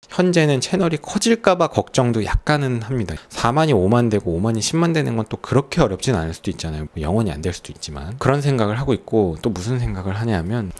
현재는 채널이 커질까봐 걱정도 약간은 합니다. 4만이 5만 되고 5만이 10만 되는 건 또 그렇게 어렵진 않을 수도 있잖아요. 영원히 안 될 수도 있지만 그런 생각을 하고 있고, 또 무슨 생각을 하냐면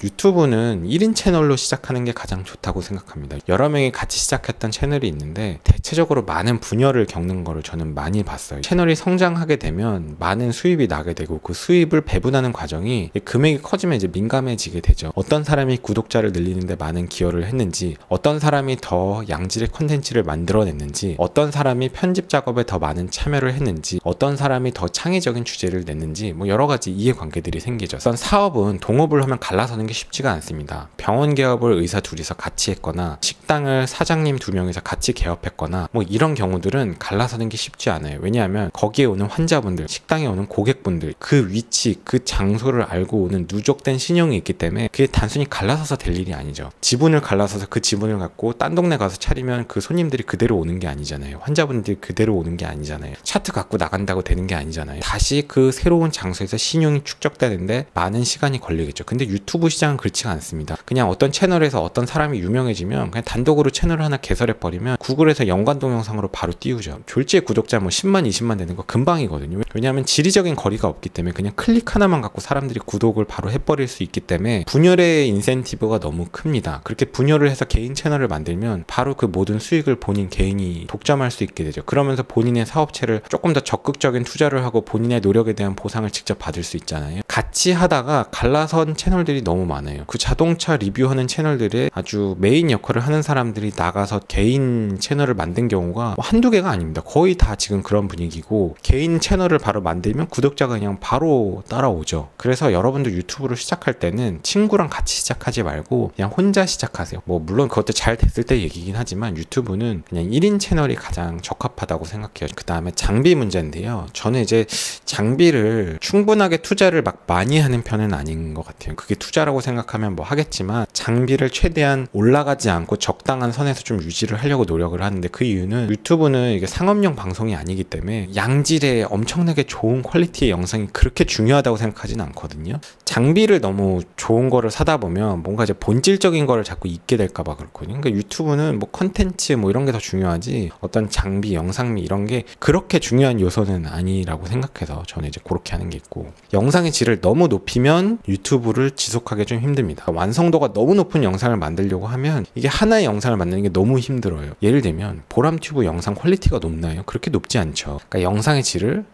유튜브는 1인 채널로 시작하는 게 가장 좋다고 생각합니다. 여러 명이 같이 시작했던 채널이 있는데 대체적으로 많은 분열을 겪는 거를 저는 많이 봤어요. 채널이 성장하게 되면 많은 수입이 나게 되고 그 수입을 배분하는 과정이 금액이 커지면 이제 민감해지게 되죠. 어떤 사람이 구독자를 늘리는데 많은 기여를 했는지, 어떤 사람이 더 양질의 콘텐츠를 만들어냈는지, 어떤 사람이 편집 작업에 더 많은 참여를 했는지, 어떤 사람이 더 창의적인 주제를 냈는지, 뭐 여러 가지 이해관계들이 생기죠. 어떤 사업은 동업을 하면 갈라서는 게 쉽지가 않습니다. 병원 개업을 의사 둘이서 같이 했거나 식당을 사장님 2명이서 같이 개업했거나 뭐 이런 경우들은 갈라서는 게 쉽지 않아요. 왜냐하면 거기에 오는 환자분들, 식당에 오는 고객분들, 그 위치, 그 장소를 알고 오는 누적된 신용이 있기 때문에 그게 단순히 갈라서서 될 일이 아니죠. 지분을 갈라서서 그 지분을 갖고 딴 동네 가서 차리면 그 손님들이 그대로 오는 게 아니잖아요. 환자분들이 그대로 오는 게 아니잖아요. 차트 갖고 나간다고 되는 게 아니잖아요. 다시 그 새로운 장소에서 신용이 축적되는데 많은 시간이 걸리겠죠. 근데 유튜브 시장은 그렇지가 않습니다. 그냥 어떤 채널에서 어떤 사람이 유명해지면 그냥 단독으로 채널을 하나 개설해버리면 구글에서 연관 동영상으로 바로 띄우죠. 졸지에 구독자 뭐 10만, 20만 되는 거 금방이거든요. 왜냐하면 지리적인 거리가 없기 때문에 그냥 클릭 하나만 갖고 사람들이 구독을 바로 해버릴 수 있기 때문에 분열의 인센티브가 너무 큽니다. 그렇게 분열을 해서 개인 채널을 만들면 바로 그 모든 수익을 본인 개인이 독점할 수 있게 되죠. 그러면서 본인의 사업체를 조금 더 적극적인 투자를 하고 본인의 노력에 대한 보상을 직접 받을 수 있잖아요. 같이 하다가 갈라선 채널들이 너무 많아요. 그 자동차 리뷰하는 채널들에 아주 메인 역할을 하는 사람들이 나가서 개인 채널을 만든 경우가 한두 개가 아닙니다. 거의 다 지금 그런 분위기고, 개인 채널을 바로 만들면 구독자가 그냥 바로 따라오죠. 그래서 여러분들 유튜브를 시작할 때는 친구랑 같이 시작하지 말고 그냥 혼자 시작하세요. 뭐 물론 그것도 잘 됐을 때 얘기긴 하지만 유튜브는 그냥 1인 채널이 가장 적합하다고 생각해요. 그 다음에 장비 문제인데요. 저는 이제 장비를 충분하게 투자를 막 많이 하는 편은 아닌 것 같아요. 그게 투자라고 생각하면 뭐 하겠지만 장비를 최대한 올라가지 않고 적당한 선에서 좀 유지를 하려고 노력을 하는데, 그 이유는 유튜브는 이게 상업용 방송이 아니기 때문에 양질의 엄청나게 좋은 퀄리티의 영상이 그렇게 중요하다고 생각하진 않거든요. 장비를 너무 좋은 거를 사다 보면 뭔가 이제 본질적인 거를 자꾸 잊게 될까봐 그렇거든요. 그러니까 유튜브는 뭐 컨텐츠 뭐 이런 게 더 중요하지 어떤 장비, 영상미 이런 게 그렇게 중요한 요소는 아니라고 생각해서 저는 이제 그렇게 하는 게 있고, 영상의 질을 너무 높이면 유튜브를 지속하기 좀 힘듭니다. 완성도가 너무 높은 영상을 만들려고 하면 이게 하나의 영상을 만드는 게 너무 힘들어요. 예를 들면 보람튜브 영상 퀄리티가 높나요? 그렇게 높지 않죠. 그러니까 영상의 질을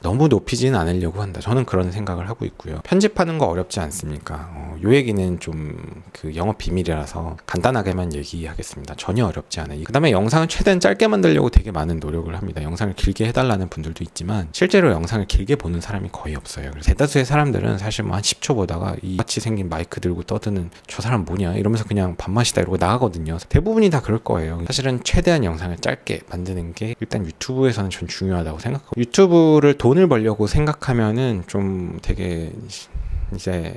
너무 높이지는 않으려고 한다. 저는 그런 생각을 하고 있고요. 편집하는 거 어렵지 않습니까? 요 얘기는 좀 그 영업 비밀이라서 간단하게만 얘기하겠습니다. 전혀 어렵지 않아요. 그 다음에 영상을 최대한 짧게 만들려고 되게 많은 노력을 합니다. 영상을 길게 해달라는 분들도 있지만 실제로 영상을 길게 보는 사람이 거의 없어요. 그래서 대다수의 사람들은 사실 뭐 한 10초 보다가 이 같이 생긴 마이크 들고 떠드는 저 사람 뭐냐 이러면서 그냥 밥맛이다 이러고 나가거든요. 대부분이 다 그럴 거예요. 사실은 최대한 영상을 짧게 만드는 게 일단 유튜브에서는 좀 중요하다고 생각하고, 유튜브를 돈을 벌려고 생각하면은 좀 되게 이제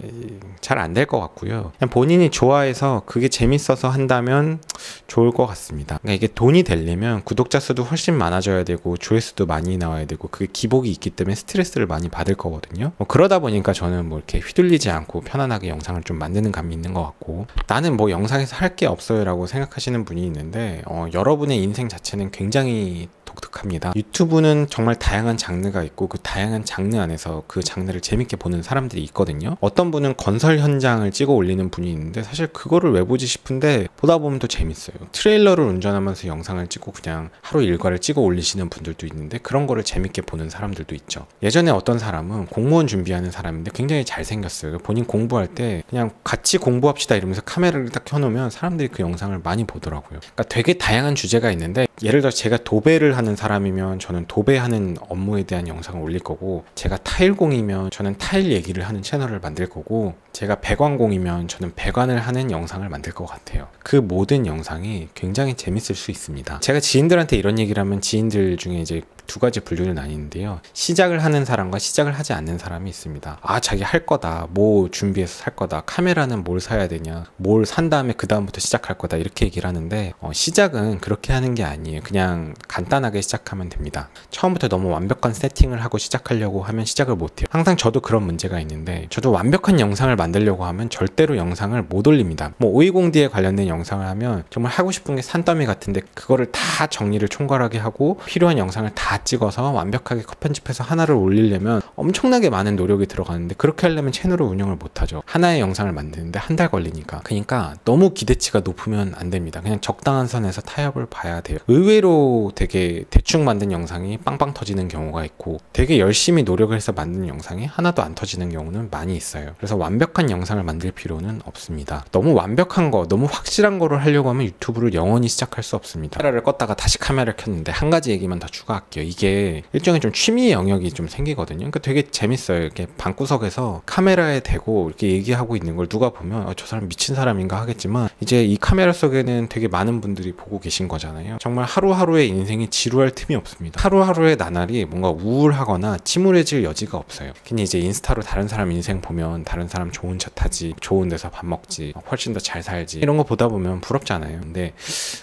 잘 안 될 것 같고요. 그냥 본인이 좋아해서 그게 재밌어서 한다면 좋을 것 같습니다. 그러니까 이게 돈이 되려면 구독자 수도 훨씬 많아져야 되고 조회수도 많이 나와야 되고 그게 기복이 있기 때문에 스트레스를 많이 받을 거거든요. 그러다 보니까 저는 뭐 이렇게 휘둘리지 않고 편안하게 영상을 좀 만드는 감이 있는 것 같고, 나는 뭐 영상에서 할 게 없어요 라고 생각하시는 분이 있는데 여러분의 인생 자체는 굉장히 독특합니다. 유튜브는 정말 다양한 장르가 있고 그 다양한 장르 안에서 그 장르를 재밌게 보는 사람들이 있거든요. 어떤 분은 건설 현장을 찍어 올리는 분이 있는데 사실 그거를 왜 보지 싶은데 보다 보면 또 재밌어요. 트레일러를 운전하면서 영상을 찍고 그냥 하루 일과를 찍어 올리시는 분들도 있는데 그런 거를 재밌게 보는 사람들도 있죠. 예전에 어떤 사람은 공무원 준비하는 사람인데 굉장히 잘생겼어요. 본인 공부할 때 그냥 같이 공부합시다 이러면서 카메라를 딱 켜놓으면 사람들이 그 영상을 많이 보더라고요. 그러니까 되게 다양한 주제가 있는데, 예를 들어 제가 도배를 하는 사람이면 저는 도배하는 업무에 대한 영상을 올릴 거고, 제가 타일공이면 저는 타일 얘기를 하는 채널을 만들 거고, 제가 배관공이면 저는 배관을 하는 영상을 만들 것 같아요. 그 모든 영상이 굉장히 재밌을 수 있습니다. 제가 지인들한테 이런 얘기를 하면 지인들 중에 이제 두 가지 분류는 나뉘는데요. 시작을 하는 사람과 시작을 하지 않는 사람이 있습니다. 자기 할 거다, 뭐 준비해서 살 거다, 카메라는 뭘 사야 되냐, 뭘 산 다음에 그 다음부터 시작할 거다 이렇게 얘기를 하는데, 시작은 그렇게 하는 게 아니에요. 그냥 간단하게 시작하면 됩니다. 처음부터 너무 완벽한 세팅을 하고 시작하려고 하면 시작을 못해요. 항상 저도 그런 문제가 있는데, 저도 완벽한 영상을 만들려고 하면 절대로 영상을 못 올립니다. 뭐 520D에 관련된 영상을 하면 정말 하고 싶은 게 산더미 같은데 그거를 다 정리를 총괄하게 하고 필요한 영상을 다 찍어서 완벽하게 컷 편집해서 하나를 올리려면 엄청나게 많은 노력이 들어가는데 그렇게 하려면 채널을 운영을 못하죠. 하나의 영상을 만드는데 한 달 걸리니까. 그러니까 너무 기대치가 높으면 안 됩니다. 그냥 적당한 선에서 타협을 봐야 돼요. 의외로 되게 대충 만든 영상이 빵빵 터지는 경우가 있고 되게 열심히 노력을 해서 만든 영상이 하나도 안 터지는 경우는 많이 있어요. 그래서 완벽한 영상을 만들 필요는 없습니다. 너무 완벽한 거, 너무 확실한 거를 하려고 하면 유튜브를 영원히 시작할 수 없습니다. 카메라를 껐다가 다시 카메라를 켰는데 한 가지 얘기만 더 추가할게요. 이게 일종의 좀 취미 영역이 좀 생기거든요. 그러니까 되게 재밌어요. 이렇게 방구석에서 카메라에 대고 이렇게 얘기하고 있는 걸 누가 보면 저 사람 미친 사람인가 하겠지만 이제 이 카메라 속에는 되게 많은 분들이 보고 계신 거잖아요. 정말 하루하루의 인생이 지루할 틈이 없습니다. 하루하루의 나날이 뭔가 우울하거나 침울해질 여지가 없어요. 괜히 이제 인스타로 다른 사람 인생 보면 다른 사람 좋은 차 타지, 좋은 데서 밥 먹지, 훨씬 더 잘 살지 이런 거 보다 보면 부럽잖아요. 근데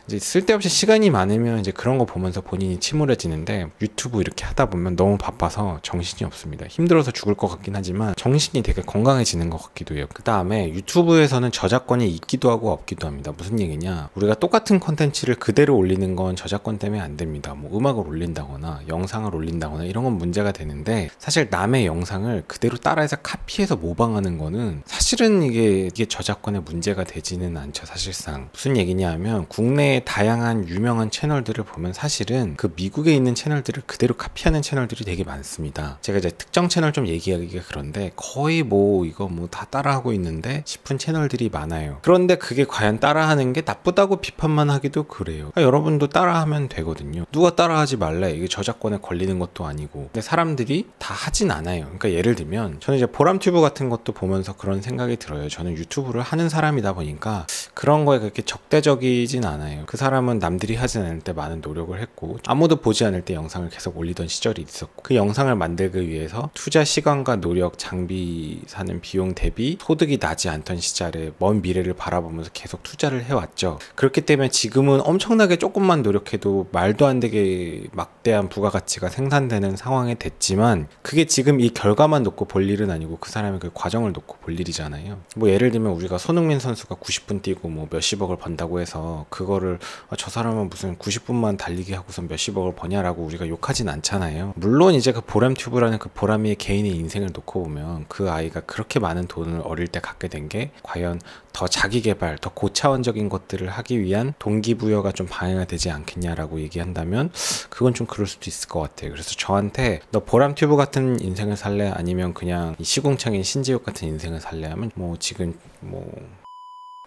이제 쓸데없이 시간이 많으면 이제 그런 거 보면서 본인이 침울해지는데 유튜브 이렇게 하다 보면 너무 바빠서 정신이 없습니다. 힘들어서 죽을 것 같긴 하지만 정신이 되게 건강해지는 것 같기도 해요. 그 다음에 유튜브에서는 저작권이 있기도 하고 없기도 합니다. 무슨 얘기냐, 우리가 똑같은 콘텐츠를 그대로 올리는 건 저작권 때문에 안 됩니다. 뭐 음악을 올린다거나 영상을 올린다거나 이런 건 문제가 되는데 사실 남의 영상을 그대로 따라해서 카피해서 모방하는 거는 사실은 이게 저작권의 문제가 되지는 않죠. 사실상 무슨 얘기냐 하면 국내의 다양한 유명한 채널들을 보면 사실은 그 미국에 있는 채널들을 그대로 카피하는 채널들이 되게 많습니다. 제가 이제 특정 채널 좀 얘기하기가 그런데 거의 뭐 이거 뭐 다 따라하고 있는데 싶은 채널들이 많아요. 그런데 그게 과연 따라하는 게 나쁘다고 비판만 하기도 그래요. 그러니까 여러분도 따라하면 되거든요. 누가 따라하지 말래, 이게 저작권에 걸리는 것도 아니고. 근데 사람들이 다 하진 않아요. 그러니까 예를 들면 저는 이제 보람튜브 같은 것도 보면서 그런 생각이 들어요. 저는 유튜브를 하는 사람이다 보니까 그런 거에 그렇게 적대적이진 않아요. 그 사람은 남들이 하지 않을 때 많은 노력을 했고 아무도 보지 않을 때 영상을 계속 올리던 시절이 있었고 그 영상을 만들기 위해서 투자 시간과 노력, 장비 사는 비용 대비 소득이 나지 않던 시절에 먼 미래를 바라보면서 계속 투자를 해왔죠. 그렇기 때문에 지금은 엄청나게 조금만 노력해도 말도 안 되게 막대한 부가가치가 생산되는 상황이 됐지만 그게 지금 이 결과만 놓고 볼 일은 아니고 그 사람의 그 과정을 놓고 볼 일이잖아요. 뭐 예를 들면 우리가 손흥민 선수가 90분 뛰고 뭐 몇십억을 번다고 해서 그거를 저 사람은 무슨 90분만 달리기 하고서 몇십억을 버냐라고 우리가 욕하진 않잖아요. 물론 이제 그 보람튜브라는 그 보람이의 개인의 인생을 놓고 보면 그 아이가 그렇게 많은 돈을 어릴 때 갖게 된 게 과연 더 자기개발, 더 고차원적인 것들을 하기 위한 동기부여가 좀 방해가 되지 않겠냐라고 얘기한다면 그건 좀 그럴 수도 있을 것 같아요. 그래서 저한테 너 보람튜브 같은 인생을 살래? 아니면 그냥 시궁창인 신지옥 같은 인생을 살래? 하면 뭐 지금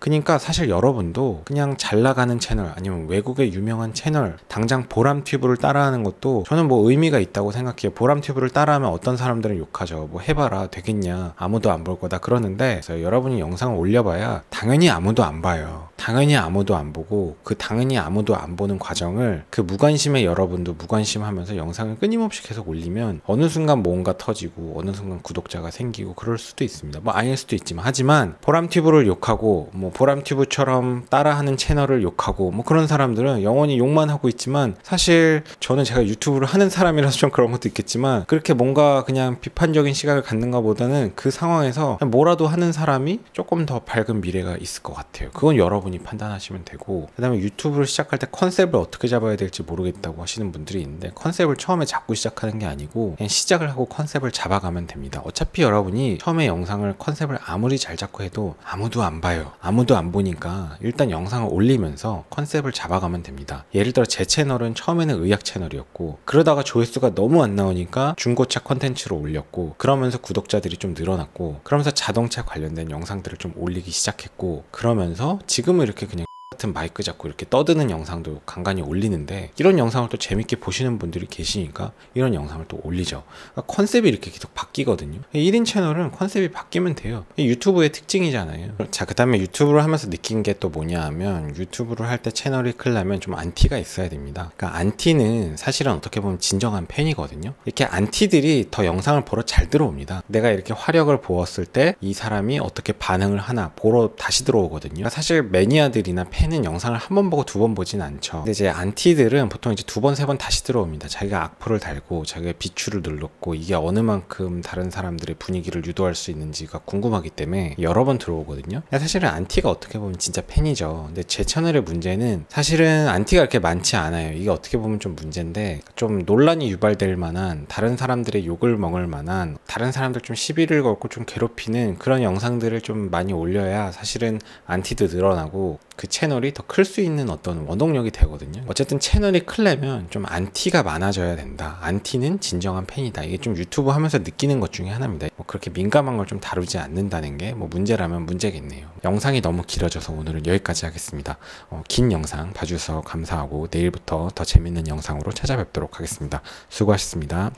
그러니까 사실 여러분도 그냥 잘 나가는 채널 아니면 외국의 유명한 채널 당장 보람튜브를 따라하는 것도 저는 뭐 의미가 있다고 생각해요. 보람튜브를 따라하면 어떤 사람들은 욕하죠. 뭐 해봐라 되겠냐, 아무도 안 볼 거다 그러는데 그래서 여러분이 영상을 올려봐야 당연히 아무도 안 봐요. 당연히 아무도 안 보고 그 당연히 아무도 안 보는 과정을 그 무관심의 여러분도 무관심하면서 영상을 끊임없이 계속 올리면 어느 순간 뭔가 터지고 어느 순간 구독자가 생기고 그럴 수도 있습니다. 뭐 아닐 수도 있지만 하지만 보람튜브를 욕하고 뭐 보람튜브처럼 따라하는 채널을 욕하고 뭐 그런 사람들은 영원히 욕만 하고 있지만 사실 저는 제가 유튜브를 하는 사람이라서 좀 그런 것도 있겠지만 그렇게 뭔가 그냥 비판적인 시각을 갖는 것보다는 그 상황에서 뭐라도 하는 사람이 조금 더 밝은 미래가 있을 것 같아요. 그건 여러분이 판단하시면 되고 그 다음에 유튜브를 시작할 때 컨셉을 어떻게 잡아야 될지 모르겠다고 하시는 분들이 있는데 컨셉을 처음에 잡고 시작하는 게 아니고 그냥 시작을 하고 컨셉을 잡아가면 됩니다. 어차피 여러분이 처음에 영상을 컨셉을 아무리 잘 잡고 해도 아무도 안 봐요. 아무도 안 보니까 일단 영상을 올리면서 컨셉을 잡아가면 됩니다. 예를 들어 제 채널은 처음에는 의학 채널이었고 그러다가 조회수가 너무 안 나오니까 중고차 컨텐츠로 올렸고 그러면서 구독자들이 좀 늘어났고 그러면서 자동차 관련된 영상들을 좀 올리기 시작했고 그러면서 지금은 이렇게 그냥 같은 마이크 잡고 이렇게 떠드는 영상도 간간히 올리는데 이런 영상을 또 재밌게 보시는 분들이 계시니까 이런 영상을 또 올리죠. 그러니까 컨셉이 이렇게 계속 바뀌거든요. 1인 채널은 컨셉이 바뀌면 돼요. 유튜브의 특징이잖아요. 자, 그 다음에 유튜브를 하면서 느낀 게 또 뭐냐 하면 유튜브를 할 때 채널이 크려면 좀 안티가 있어야 됩니다. 그러니까 안티는 사실은 어떻게 보면 진정한 팬이거든요. 이렇게 안티들이 더 영상을 보러 잘 들어옵니다. 내가 이렇게 화력을 보았을 때 이 사람이 어떻게 반응을 하나 보러 다시 들어오거든요. 그러니까 사실 매니아들이나 팬 팬은 영상을 한 번 보고 두 번 보진 않죠. 근데 이제 안티들은 보통 이제 두 번, 세 번 다시 들어옵니다. 자기가 악플을 달고 자기가 비추를 눌렀고 이게 어느 만큼 다른 사람들의 분위기를 유도할 수 있는지가 궁금하기 때문에 여러 번 들어오거든요. 사실은 안티가 어떻게 보면 진짜 팬이죠. 근데 제 채널의 문제는 사실은 안티가 이렇게 많지 않아요. 이게 어떻게 보면 좀 문제인데, 좀 논란이 유발될 만한, 다른 사람들의 욕을 먹을 만한, 다른 사람들 좀 시비를 걸고 좀 괴롭히는 그런 영상들을 좀 많이 올려야 사실은 안티도 늘어나고 그 채널이 더 클 수 있는 어떤 원동력이 되거든요. 어쨌든 채널이 크려면 좀 안티가 많아져야 된다. 안티는 진정한 팬이다. 이게 좀 유튜브 하면서 느끼는 것 중에 하나입니다. 뭐 그렇게 민감한 걸 좀 다루지 않는다는 게 뭐 문제라면 문제겠네요. 영상이 너무 길어져서 오늘은 여기까지 하겠습니다. 긴 영상 봐주셔서 감사하고 내일부터 더 재밌는 영상으로 찾아뵙도록 하겠습니다. 수고하셨습니다.